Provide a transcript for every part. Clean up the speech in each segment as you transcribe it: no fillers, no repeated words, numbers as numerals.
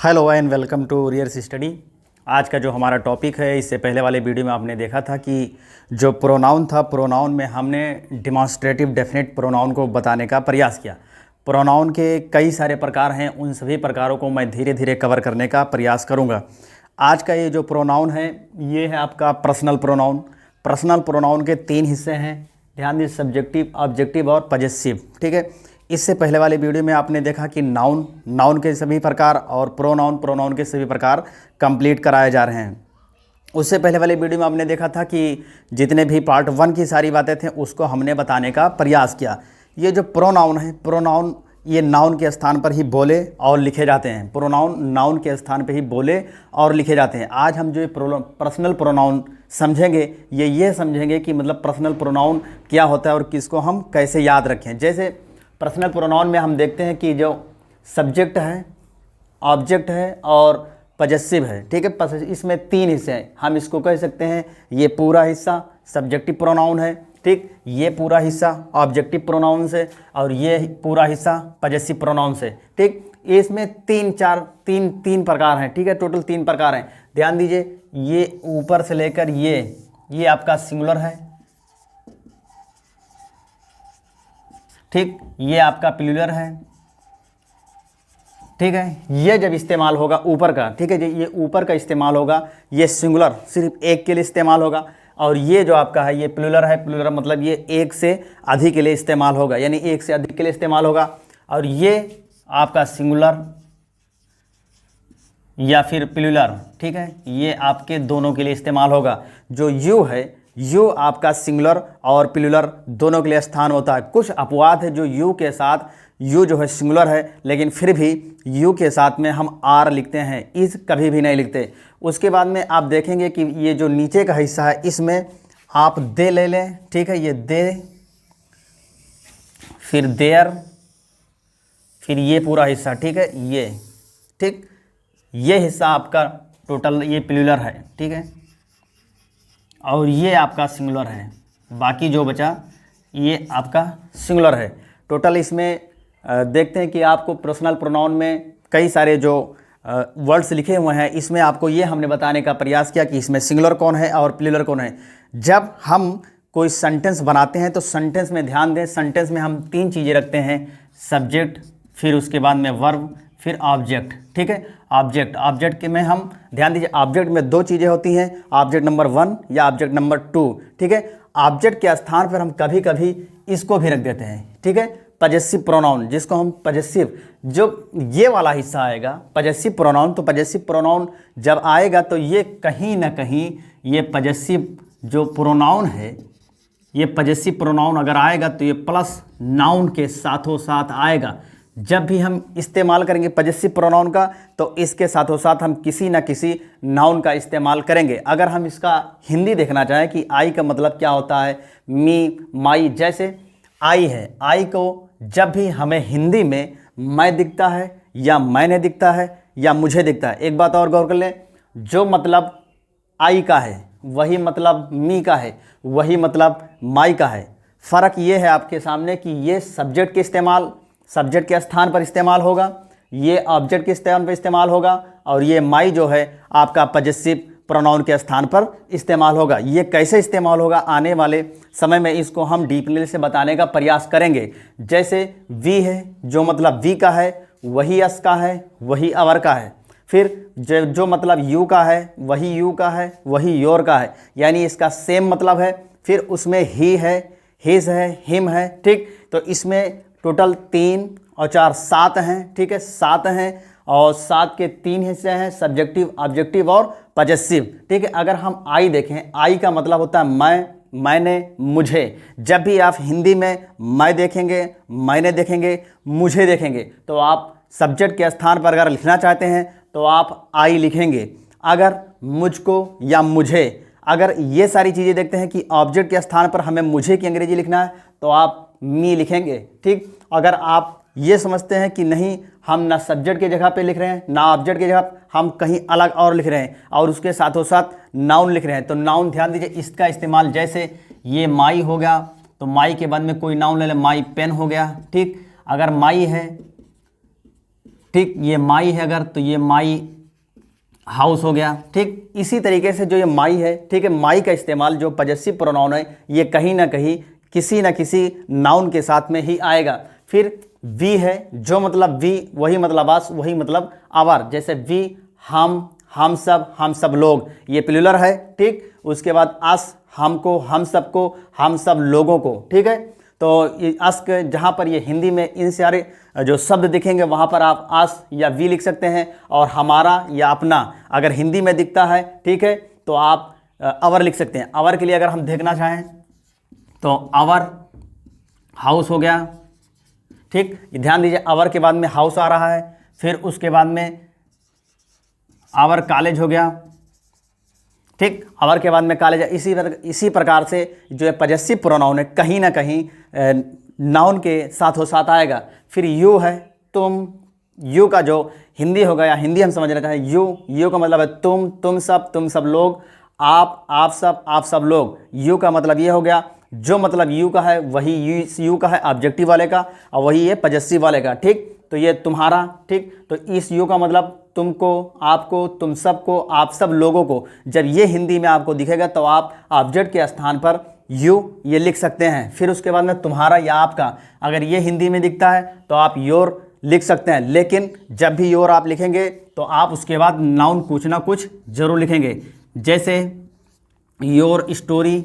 Hello and welcome to रियर्स study. आज का जो हमारा टॉपिक है, इससे पहले वाले वीडियो में आपने देखा था कि जो प्रोनाउन था, प्रोनाउन में हमने डिमॉन्स्ट्रेटिव डेफिनेट प्रोनाउन को बताने का प्रयास किया। प्रोनाउन के कई सारे प्रकार हैं, उन सभी प्रकारों को मैं धीरे धीरे कवर करने का प्रयास करूँगा। आज का ये जो प्रोनाउन है, ये है आपका पर्सनल प्रोनाउन। पर्सनल प्रोनाउन के 3 हिस्से हैं, ध्यान दीजिए, सब्जेक्टिव, ऑब्जेक्टिव और पजेसिव। ठीक है, इससे पहले वाले वीडियो में आपने देखा कि नाउन के सभी प्रकार और प्रोनाउन के सभी प्रकार कंप्लीट कराए जा रहे हैं। उससे पहले वाले वीडियो में आपने देखा था कि जितने भी पार्ट 1 की सारी बातें थे उसको हमने बताने का प्रयास किया। ये जो प्रोनाउन है, प्रोनाउन ये नाउन के स्थान पर ही बोले और लिखे जाते हैं। प्रोनाउन नाउन के स्थान पर ही बोले और लिखे जाते हैं। आज हम जो पर्सनल प्रोनाउन समझेंगे, ये समझेंगे कि मतलब पर्सनल प्रोनाउन क्या होता है और किसको हम कैसे याद रखें। जैसे पर्सनल प्रोनाउन में हम देखते हैं कि जो सब्जेक्ट है, ऑब्जेक्ट है और पजेसिव है। ठीक है, इसमें 3 हिस्से हैं। हम इसको कह सकते हैं ये पूरा हिस्सा सब्जेक्टिव प्रोनाउन है, ठीक, ये पूरा हिस्सा ऑब्जेक्टिव प्रोनाउन से और ये पूरा हिस्सा पजेसिव प्रोनाउन से। ठीक, इसमें 3 प्रकार हैं। ठीक है, टोटल 3 प्रकार हैं। ध्यान दीजिए, ये ऊपर से लेकर ये आपका सिंगुलर है, ठीक, ये आपका प्लूरल है। ठीक है, ये जब इस्तेमाल होगा ऊपर का, ठीक है, ये ऊपर का इस्तेमाल होगा, ये सिंगुलर सिर्फ एक के लिए इस्तेमाल होगा। और ये जो आपका है ये प्लूरल है, प्लूरल मतलब ये एक से अधिक के लिए इस्तेमाल होगा, यानी एक से अधिक के लिए इस्तेमाल होगा। और ये आपका सिंगुलर या फिर प्लूरल, ठीक है, ये आपके दोनों के लिए इस्तेमाल होगा। जो यू है, यू आपका सिंगुलर और प्लूरल दोनों के लिए स्थान होता है। कुछ अपवाद है जो यू के साथ, यू जो है सिंगुलर है लेकिन फिर भी यू के साथ में हम आर लिखते हैं, इस कभी भी नहीं लिखते। उसके बाद में आप देखेंगे कि ये जो नीचे का हिस्सा है इसमें आप दे ले लें, ठीक है, ये दे, फिर देयर, फिर ये पूरा हिस्सा, ठीक है, ये, ठीक, ये हिस्सा आपका टोटल ये प्लूरल है, ठीक है, और ये आपका सिंगुलर है। बाकी जो बचा ये आपका सिंगुलर है। टोटल इसमें देखते हैं कि आपको पर्सनल प्रोनाउन में कई सारे जो वर्ड्स लिखे हुए हैं, इसमें आपको ये हमने बताने का प्रयास किया कि इसमें सिंगुलर कौन है और प्लूरल कौन है। जब हम कोई सेंटेंस बनाते हैं तो सेंटेंस में ध्यान दें, सेंटेंस में हम 3 चीज़ें रखते हैं, सब्जेक्ट, फिर उसके बाद में वर्ब, फिर ऑब्जेक्ट। ठीक है, ऑब्जेक्ट के में हम ध्यान दीजिए, ऑब्जेक्ट में 2 चीज़ें होती हैं, ऑब्जेक्ट नंबर 1 या ऑब्जेक्ट नंबर 2। ठीक है, ऑब्जेक्ट के स्थान पर हम कभी कभी इसको भी रख देते हैं, ठीक है, पजेसिव प्रोनाउन, जिसको हम पजेसिव, जो ये वाला हिस्सा आएगा पजेसिव प्रोनाउन, तो पजेसिव प्रोनाउन जब आएगा तो ये कहीं ना कहीं ये पजेसिव जो प्रोनाउन है, ये पजेसिव प्रोनाउन अगर आएगा तो ये प्लस नाउन के साथों साथ आएगा। जब भी हम इस्तेमाल करेंगे पजेसिव प्रोनाउन का तो इसके साथों साथ हम किसी न किसी नाउन का इस्तेमाल करेंगे। अगर हम इसका हिंदी देखना चाहें कि आई का मतलब क्या होता है, मी, माई, जैसे आई है, आई को जब भी हमें हिंदी में मैं दिखता है या मैंने दिखता है या मुझे दिखता है, एक बात और गौर कर लें, जो मतलब आई का है वही मतलब मी का है, वही मतलब माई का है। फ़र्क ये है आपके सामने कि ये सब्जेक्ट के इस्तेमाल, सब्जेक्ट के स्थान पर इस्तेमाल होगा, ये ऑब्जेक्ट के स्थान पर इस्तेमाल होगा, और ये माई जो है आपका पजेसिव प्रोनाउन के स्थान पर इस्तेमाल होगा। ये कैसे इस्तेमाल होगा आने वाले समय में इसको हम डीपली से बताने का प्रयास करेंगे। जैसे वी है, जो मतलब वी का है वही अस का है, वही अवर का है। फिर जो मतलब यू का है वही यू का है, वही योर का है, यानी इसका सेम मतलब है। फिर उसमें ही है, हिज है, हिम है। ठीक, तो इसमें टोटल 3 और 4 7 हैं। ठीक है, 7 हैं और 7 के 3 हिस्से हैं, सब्जेक्टिव, ऑब्जेक्टिव और पजेसिव। ठीक है, अगर हम आई देखें, आई का मतलब होता है मैं, मैंने, मुझे। जब भी आप हिंदी में मैं देखेंगे, मैंने देखेंगे, मुझे देखेंगे तो आप सब्जेक्ट के स्थान पर अगर लिखना चाहते हैं तो आप आई लिखेंगे। अगर मुझको या मुझे, अगर ये सारी चीज़ें देखते हैं कि ऑब्जेक्ट के स्थान पर हमें मुझे की अंग्रेजी लिखना है तो आप मी लिखेंगे। ठीक, अगर आप ये समझते हैं कि नहीं, हम ना सब्जेक्ट की जगह पे लिख रहे हैं ना ऑब्जेक्ट की जगह, हम कहीं अलग और लिख रहे हैं और उसके साथों साथ नाउन लिख रहे हैं, तो नाउन ध्यान दीजिए इसका इस्तेमाल, जैसे ये माई हो गया तो माई के बाद में कोई नाउन ले लें, माई पेन हो गया। ठीक, अगर माई है ठीक, ये माई है अगर, तो ये माई हाउस हो गया। ठीक, इसी तरीके से जो ये माई है, ठीक है, माई का इस्तेमाल जो पजेसिव प्रोनाउन है ये कहीं ना कहीं किसी न किसी नाउन के साथ में ही आएगा। फिर वी है, जो मतलब वी वही मतलब अस, वही मतलब आवर, जैसे वी हम सब लोग, ये प्लूरल है। ठीक, उसके बाद अस हमको, हम सबको, हम सब लोगों को। ठीक है, तो ये अस जहाँ पर ये हिंदी में इन सारे जो शब्द दिखेंगे वहाँ पर आप अस या वी लिख सकते हैं, और हमारा या अपना अगर हिंदी में दिखता है, ठीक है, तो आप अवर लिख सकते हैं। अवर के लिए अगर हम देखना चाहें तो अवर हाउस हो गया। ठीक, ध्यान दीजिए, अवर के बाद में हाउस आ रहा है, फिर उसके बाद में आवर कॉलेज हो गया। ठीक, आवर के बाद में कॉलेज। इसी प्रकार से जो है पजेसिव प्रोनाउन है कहीं ना कहीं नाउन के साथों साथ आएगा। फिर यू है, तुम, यू का जो हिंदी होगा या हिंदी हम समझना चाहें, यू का मतलब है तुम सब लोग, आप सब लोग। यू का मतलब ये हो गया, जो मतलब यू का है वही यू का है ऑब्जेक्टिव वाले का, और वही है पजेसिव वाले का। ठीक, तो ये तुम्हारा। ठीक, तो इस यू का मतलब तुमको, आपको, तुम सबको, आप सब लोगों को। जब ये हिंदी में आपको दिखेगा तो आप ऑब्जेक्ट के स्थान पर यू ये लिख सकते हैं। फिर उसके बाद में तुम्हारा या आपका, अगर ये हिंदी में दिखता है तो आप योर लिख सकते हैं, लेकिन जब भी योर आप लिखेंगे तो आप उसके बाद नाउन कुछ ना कुछ जरूर लिखेंगे, जैसे योर स्टोरी।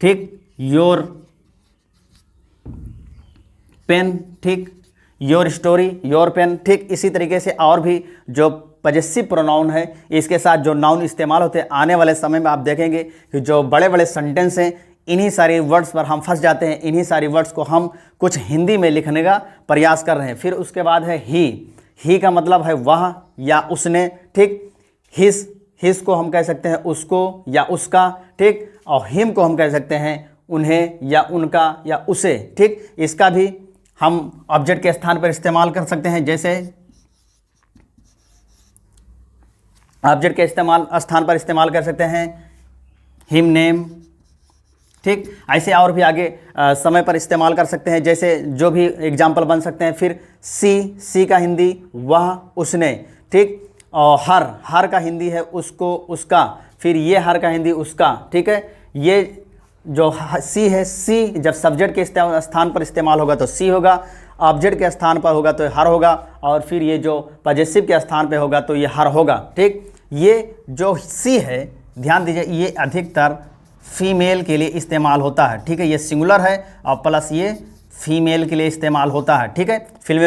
ठीक, योर पेन। ठीक, योर स्टोरी, योर पेन। ठीक, इसी तरीके से और भी जो पजेसिव प्रोनाउन है इसके साथ जो नाउन इस्तेमाल होते हैं, आने वाले समय में आप देखेंगे कि जो बड़े बड़े सेंटेंस हैं इन्हीं सारी वर्ड्स पर हम फंस जाते हैं, इन्हीं सारी वर्ड्स को हम कुछ हिंदी में लिखने का प्रयास कर रहे हैं। फिर उसके बाद है ही का मतलब है वह या उसने। ठीक, हिस को हम कह सकते हैं उसको या उसका। ठीक, और हिम को हम कह सकते हैं उन्हें या उनका या उसे। ठीक, इसका भी हम ऑब्जेक्ट के स्थान पर इस्तेमाल कर सकते हैं, जैसे ऑब्जेक्ट के स्थान पर इस्तेमाल कर सकते हैं हिम नेम। ठीक, ऐसे और भी आगे समय पर इस्तेमाल कर सकते हैं, जैसे जो भी एग्जाम्पल बन सकते हैं। फिर सी का हिंदी वह उसने। ठीक, और हर का हिंदी है उसको उसका। फिर ये हर का हिंदी उसका। ठीक है, ये जो सी है, सी जब सब्जेक्ट के स्थान पर इस्तेमाल होगा तो सी होगा, ऑब्जेक्ट के स्थान पर होगा तो हर होगा, और फिर ये जो पजेसिव के स्थान पे होगा तो ये हर होगा। ठीक, ये जो सी है ध्यान दीजिए, ये अधिकतर फीमेल के लिए इस्तेमाल होता है। ठीक है, ये सिंगुलर है और प्लस ये फीमेल के लिए इस्तेमाल होता है। ठीक है,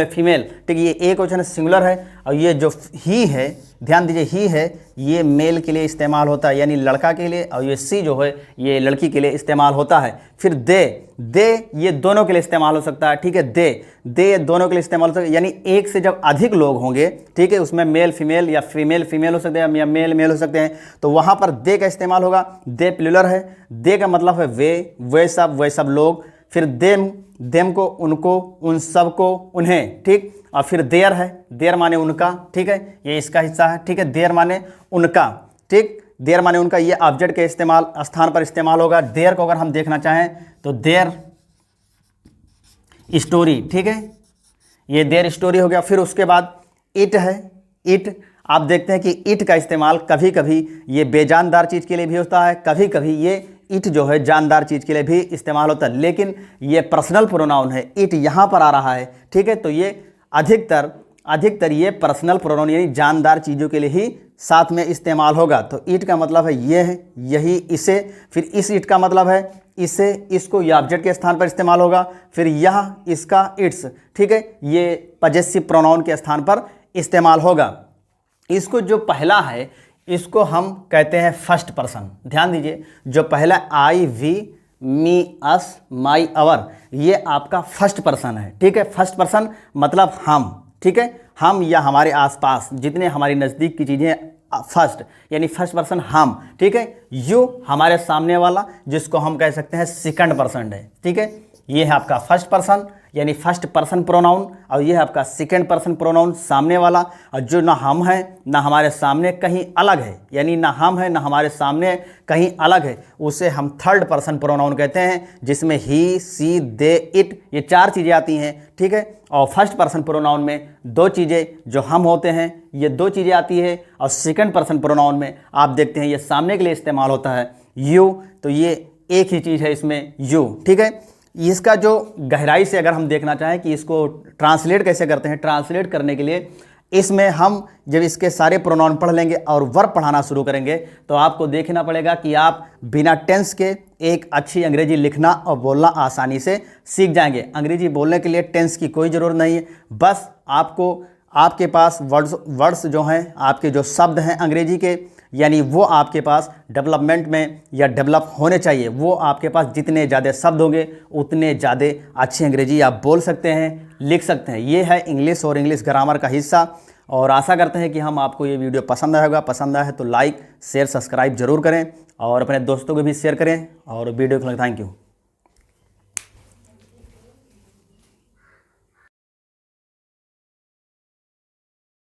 फीमेल। ठीक, ये एक क्वेश्चन सिंगुलर है, और ये जो ही है ध्यान दीजिए, ही है ये मेल के लिए इस्तेमाल होता है, यानी लड़का के लिए, और ये सी जो है ये लड़की के लिए इस्तेमाल होता है। फिर दे ये दोनों के लिए इस्तेमाल हो सकता है। ठीक है, दे दोनों के लिए इस्तेमाल हो सकता है, यानी एक से जब अधिक लोग होंगे, ठीक है, उसमें मेल फीमेल या फीमेल हो सकते हैं या मेल हो सकते हैं, तो वहाँ पर दे का इस्तेमाल होगा। दे प्लूरल है, दे का मतलब है वे सब लोग। फिर देम को उनको, उन सब को, उन्हें। ठीक, और फिर देयर है, देयर माने उनका। ठीक है, ये इसका हिस्सा है। ठीक है, देयर माने उनका। ठीक, देयर माने उनका, ये ऑब्जेक्ट के स्थान पर इस्तेमाल होगा। देयर को अगर हम देखना चाहें तो देयर स्टोरी। ठीक है, ये देयर स्टोरी हो गया। फिर उसके बाद इट है, इट आप देखते हैं कि इट का इस्तेमाल कभी कभी ये बेजानदार चीज़ के लिए भी होता है, कभी कभी ये इट जो है जानदार चीज़ के लिए भी इस्तेमाल होता है, लेकिन ये पर्सनल प्रोनाउन है, इट यहाँ पर आ रहा है। ठीक है, तो ये अधिकतर ये पर्सनल प्रोनाउन यानी जानदार चीज़ों के लिए ही साथ में इस्तेमाल होगा। तो इट का मतलब है ये है, यही, इसे। फिर इस इट का मतलब है इसे, इसको, ये ऑब्जेक्ट के स्थान पर इस्तेमाल होगा। फिर यह, इसका, इट्स। ठीक है, ये पजेसिव प्रोनाउन के स्थान पर इस्तेमाल होगा। इसको जो पहला है इसको हम कहते हैं फर्स्ट पर्सन। ध्यान दीजिए, जो पहला आई, वी, मी, अस, माई, अवर, ये आपका फर्स्ट पर्सन है। ठीक है, फर्स्ट पर्सन मतलब हम। ठीक है, हम या हमारे आसपास जितने हमारी नज़दीक की चीज़ें, फर्स्ट यानी फर्स्ट पर्सन हम। ठीक है, यू हमारे सामने वाला जिसको हम कह सकते हैं सेकंड पर्सन है। ठीक है, ये है आपका फर्स्ट पर्सन। यानी फर्स्ट पर्सन प्रोनाउन, और ये है आपका सेकंड पर्सन प्रोनाउन सामने वाला। और जो ना हम हैं ना हमारे सामने कहीं अलग है, यानी ना हम हैं ना हमारे सामने कहीं अलग है, उसे हम थर्ड पर्सन प्रोनाउन कहते हैं, जिसमें ही, सी, दे, इट, ये 4 चीज़ें आती हैं, ठीक है। और फर्स्ट पर्सन प्रोनाउन में 2 चीज़ें जो हम होते हैं, ये 2 चीज़ें आती है। और सेकंड पर्सन प्रोनाउन में आप देखते हैं ये सामने के लिए इस्तेमाल होता है यू, तो ये एक ही चीज़ है इसमें यू, ठीक है। इसका जो गहराई से अगर हम देखना चाहें कि इसको ट्रांसलेट कैसे करते हैं, ट्रांसलेट करने के लिए इसमें हम जब इसके सारे प्रोनाउन पढ़ लेंगे और वर्ब पढ़ाना शुरू करेंगे तो आपको देखना पड़ेगा कि आप बिना टेंस के एक अच्छी अंग्रेजी लिखना और बोलना आसानी से सीख जाएंगे। अंग्रेजी बोलने के लिए टेंस की कोई ज़रूरत नहीं है, बस आपको आपके पास वर्ड्स जो हैं, आपके जो शब्द हैं अंग्रेजी के, यानी वो आपके पास डेवलपमेंट में या डेवलप होने चाहिए। वो आपके पास जितने ज़्यादा शब्द होंगे उतने ज़्यादा अच्छी अंग्रेजी आप बोल सकते हैं, लिख सकते हैं। ये है इंग्लिश और इंग्लिश ग्रामर का हिस्सा। और आशा करते हैं कि हम आपको ये वीडियो पसंद आएगा। पसंद आए तो लाइक शेयर सब्सक्राइब जरूर करें और अपने दोस्तों को भी शेयर करें। और वीडियो को थैंक यू।